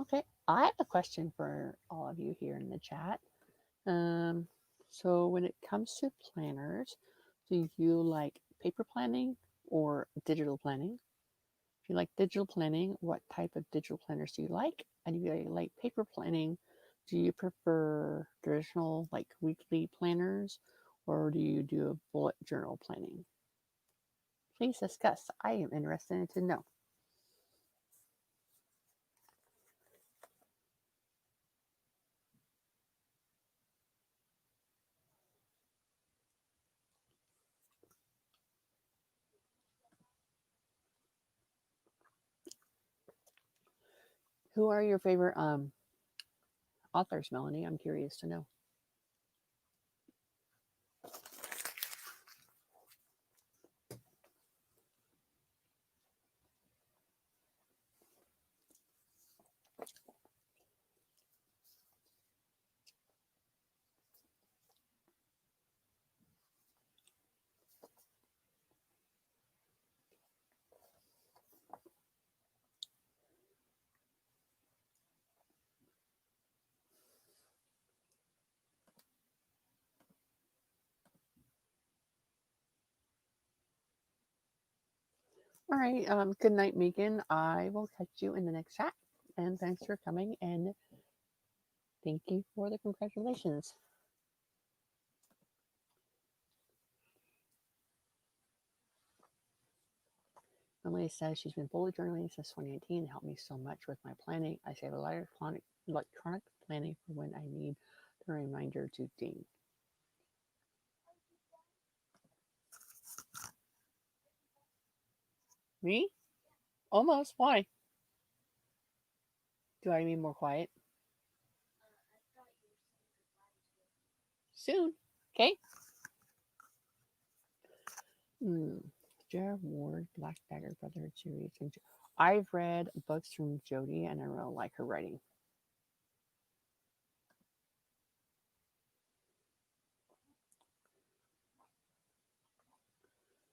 Okay, I have a question for all of you here in the chat. Um, so when it comes to planners, do you like paper planning or digital planning? If you like digital planning, what type of digital planners do you like? And if you like paper planning, do you prefer traditional like weekly planners or do you do a bullet journal planning? Please discuss. I am interested to know. Who are your favorite authors, Melanie? I'm curious to know. All right. Good night, Megan. I will catch you in the next chat. And thanks for coming and thank you for the congratulations. Emily says she's been bullet journaling since 2018. It helped me so much with my planning. I save a lot of electronic planning for when I need the reminder to ding. Me? Almost. Why? Do I mean more quiet? Soon. Okay. Jared Ward, Black Dagger Brotherhood series. I've read books from Jody and I really like her writing.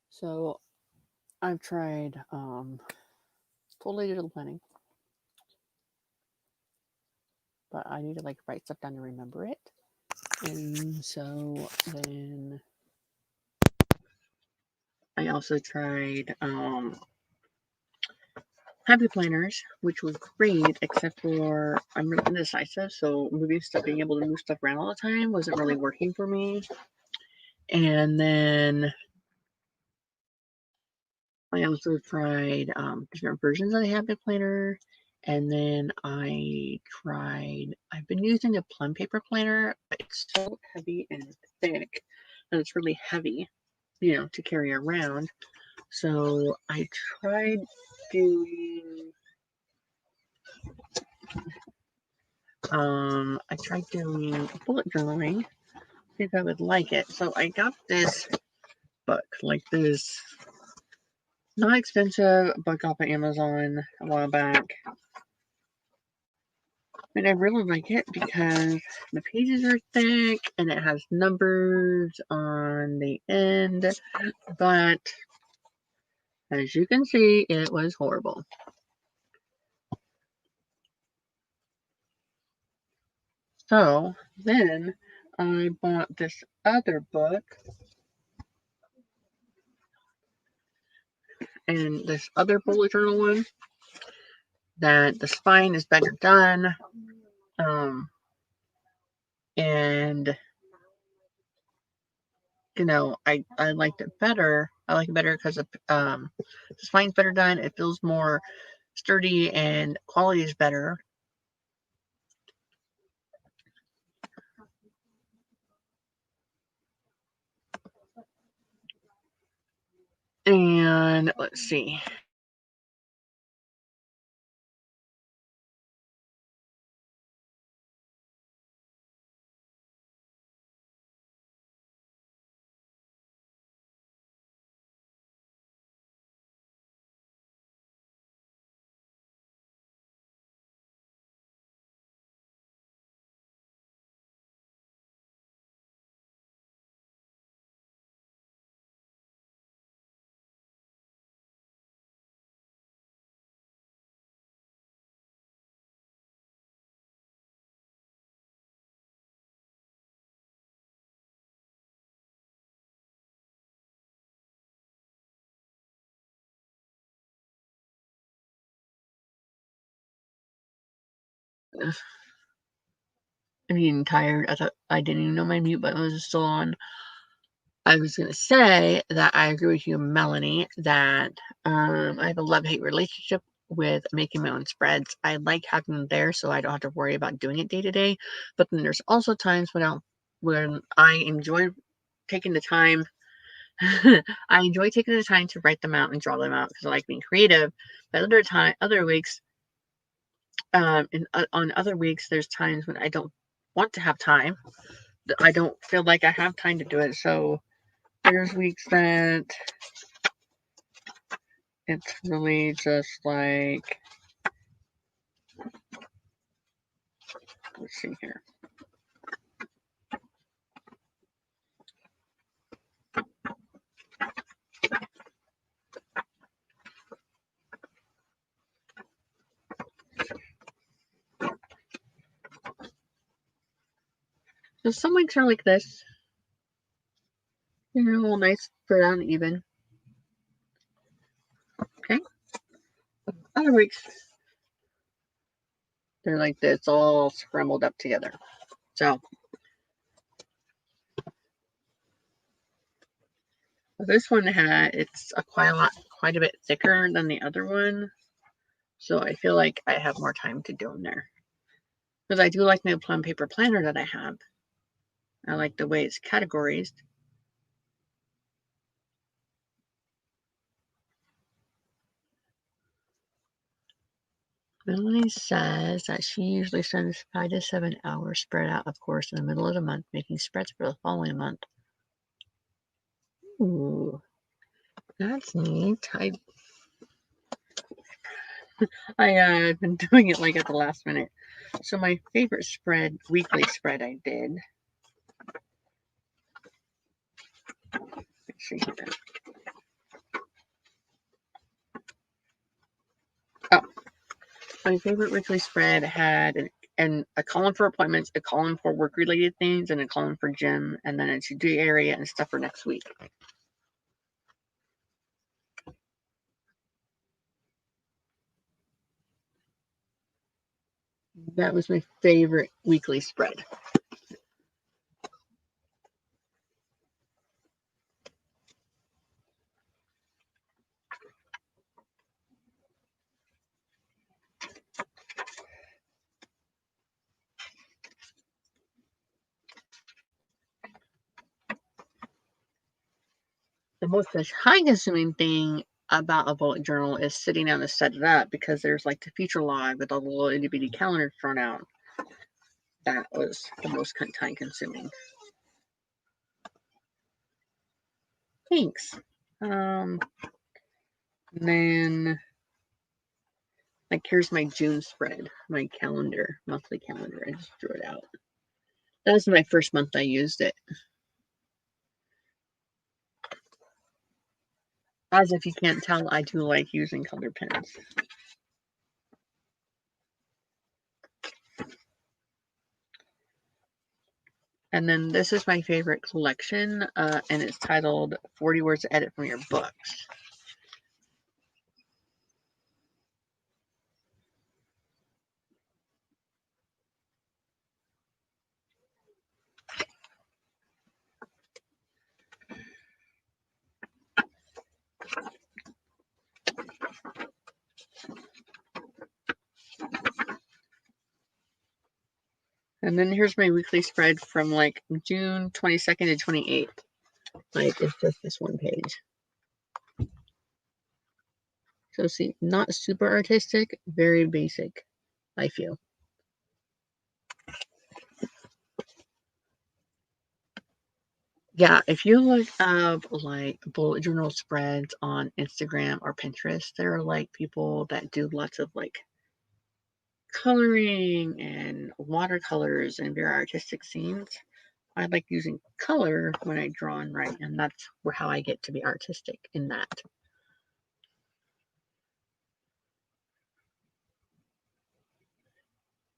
So I've tried totally digital planning, but I need to like write stuff down to remember it. And so then I also tried happy planners, which was great, except for I'm really indecisive, so moving stuff, being able to move stuff around all the time wasn't really working for me. And then I also tried different versions of the habit planner. And then I've been using a plum paper planner, but it's so heavy and thick and it's really heavy, to carry around. So I tried doing bullet journaling, see if I would like it. So I got this book, like this not expensive book off of Amazon a while back. And I really like it because the pages are thick and it has numbers on the end. But as you can see, it was horrible. So then I bought this other book. And this other bullet journal one that the spine is better done. And I liked it better. I like it better because the spine's better done. It feels more sturdy and quality is better. And let's see. I'm getting tired. I thought I didn't even know my mute button was still on. I was going to say that I agree with you, Melanie, that I have a love-hate relationship with making my own spreads. I like having them there so I don't have to worry about doing it day to day. But then there's also times when I enjoy taking the time. I enjoy taking the time to write them out and draw them out because I like being creative. But other weeks, on other weeks, there's times when I don't want to have time. I don't feel like I have time to do it. So there's weeks that it's really just like, let's see here. So some weeks are like this. They're all nice, spread out and even. Okay. Other weeks, they're like this, all scrambled up together. So this one it's quite a bit thicker than the other one. So I feel like I have more time to do them there. Because I do like my plum paper planner that I have. I like the way it's categorized. Melanie says that she usually spends 5 to 7 hours spread out, of course, in the middle of the month, making spreads for the following month. Ooh, that's neat. I've been doing it like at the last minute. So my favorite weekly spread I did. Let's see here. Oh, my favorite weekly spread had a column for appointments, a column for work-related things, and a column for gym, and then a to-do area and stuff for next week. That was my favorite weekly spread. The most time-consuming thing about a bullet journal is sitting down to set it up because there's like the feature log with all the little itty bitty calendars thrown out. That was the most time-consuming. Thanks. Then, like, here's my June spread, my monthly calendar. I just drew it out. That was my first month I used it. As if you can't tell, I do like using color pens. And then this is my favorite collection, and it's titled 40 Words to Edit from Your Books. And then here's my weekly spread from like June 22nd to 28th. Like, it's just this one page. So see, not super artistic, very basic, I feel. Yeah, if you look up like bullet journal spreads on Instagram or Pinterest, there are like people that do lots of like coloring and watercolors and very artistic scenes. I like using color when I draw and write, and that's how I get to be artistic in that.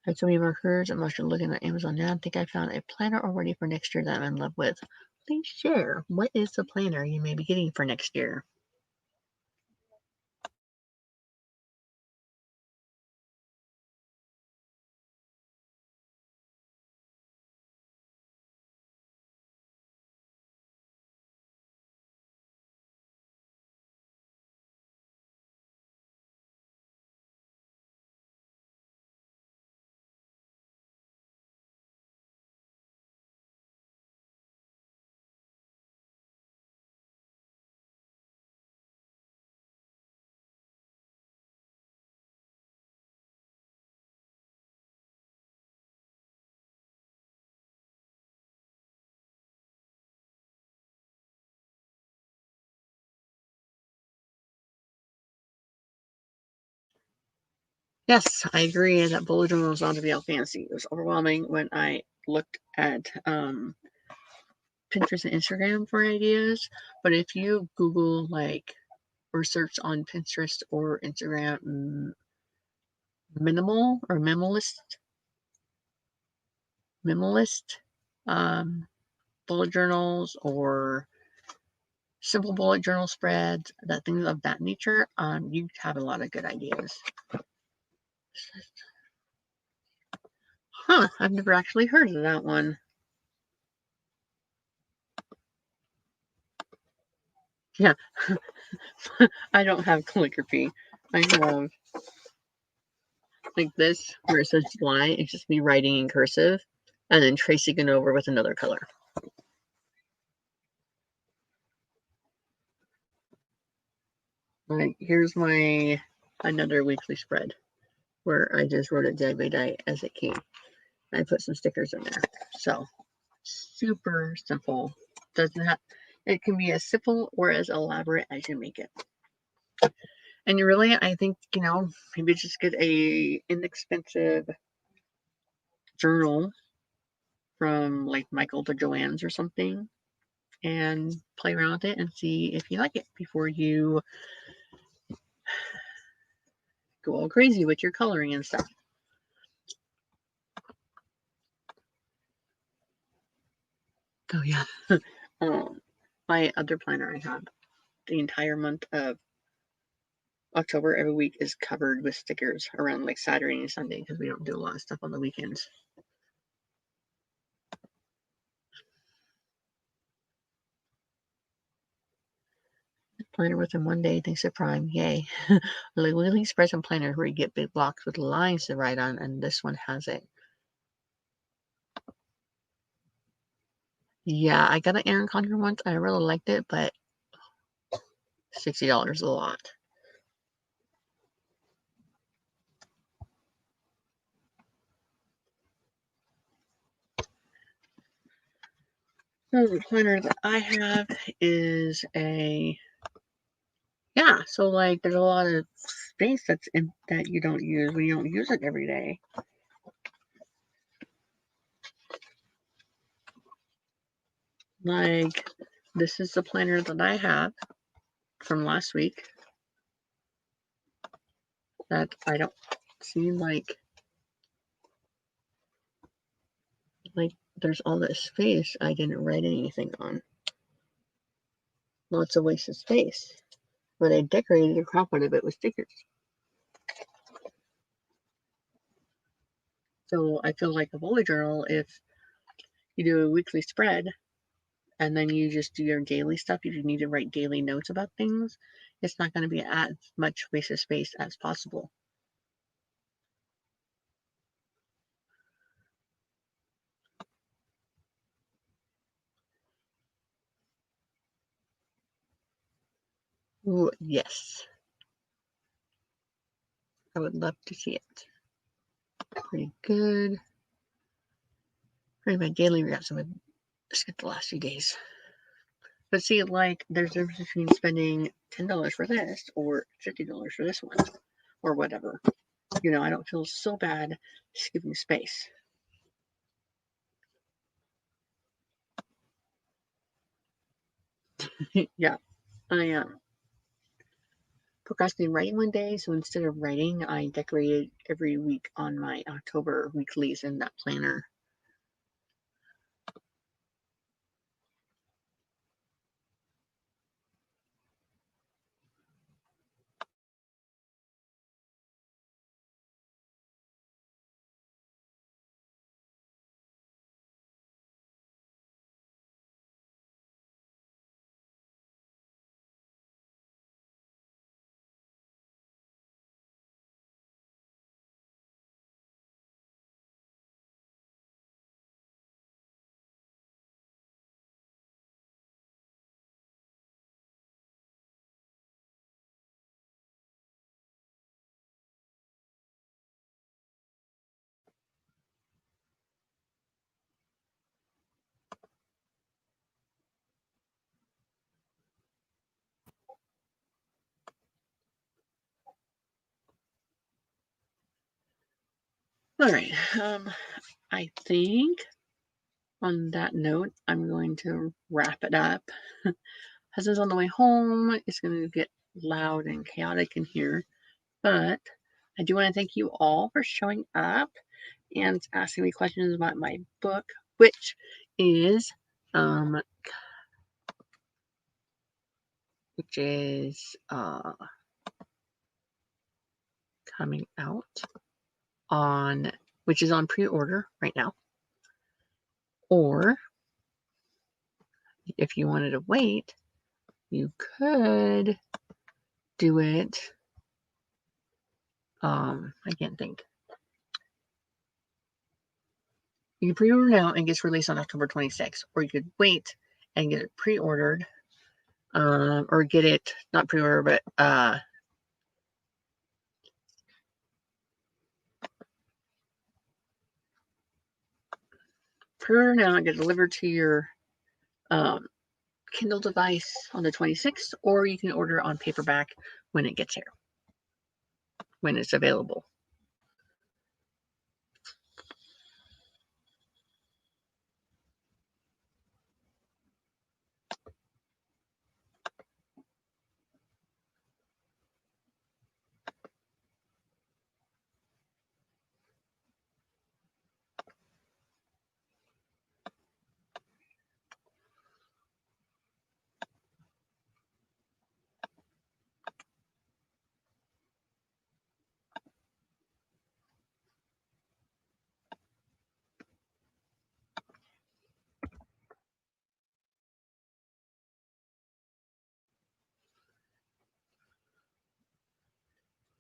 I had so many markers. I'm actually looking at Amazon now. I think I found a planner already for next year that I'm in love with. Please share. What is the planner you may be getting for next year? Yes, I agree that bullet journals ought to be all fancy. It was overwhelming when I looked at Pinterest and Instagram for ideas. But if you Google like or search on Pinterest or Instagram minimal or minimalist bullet journals or simple bullet journal spreads, that things of that nature, you have a lot of good ideas. Huh, I've never actually heard of that one. Yeah, I don't have calligraphy. I have like this where it says July. It's just me writing in cursive and then tracing it over with another color. Like here's my another weekly spread where I just wrote it day by day as it came. I put some stickers in there. So super simple. Doesn't have it can be as simple or as elaborate as you make it. And you really, I think, maybe just get a inexpensive journal from like Michael to Joanne's or something and play around with it and see if you like it before you go all crazy with your coloring and stuff. Oh yeah. My other planner I have the entire month of October every week is covered with stickers around like Saturday and Sunday because we don't do a lot of stuff on the weekends. Planner within one day thanks to Prime. Yay. Like Lily spreads and planners where you get big blocks with lines to write on, and this one has it. Yeah, I got an Erin Condren once. I really liked it, but $60 is a lot. So the planner that I have is so like there's a lot of space that's in that you don't use when you don't use it every day. Like this is the planner that I have from last week that I don't see like there's all this space I didn't write anything on. Lots of wasted space. But I decorated the crap out of it with stickers. So I feel like a bullet journal, if you do a weekly spread and then you just do your daily stuff, if you need to write daily notes about things, it's not going to be as much wasted space as possible. Ooh, yes. I would love to see it. Pretty good. Pretty my daily reads. I'm going to skip the last few days. But see, like, there's a difference between spending $10 for this or $50 for this one or whatever. I don't feel so bad skipping space. Yeah, I procrastinated writing one day, so instead of writing, I decorated every week on my October weeklies in that planner. All right. I think on that note, I'm going to wrap it up. Husband's on the way home. It's going to get loud and chaotic in here. But I do want to thank you all for showing up and asking me questions about my book, which is coming out on, which is on pre-order right now. Or if you wanted to wait, you could do it. I can't think. You can pre-order now and it gets released on October 26th, or you could wait and get it pre-ordered, or get it not pre-order, but pre-order now and get delivered to your Kindle device on the 26th, or you can order on paperback when it gets here, when it's available.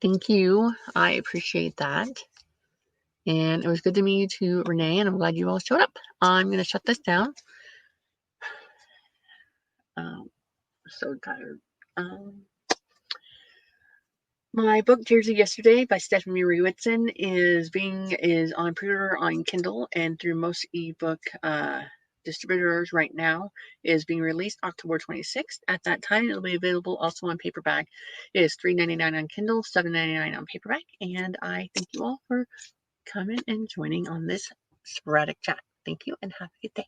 Thank you. I appreciate that. And it was good to meet you too, Renee, and I'm glad you all showed up. I'm going to shut this down. So tired. My book Tears of Yesterday by Stephanie Marie Whitson is on pre-order on Kindle and through most ebook distributors right now. Is being released October 26th. At that time, it'll be available also on paperback. It is $3.99 on Kindle, $7.99 on paperback. And I thank you all for coming and joining on this sporadic chat. Thank you and have a good day.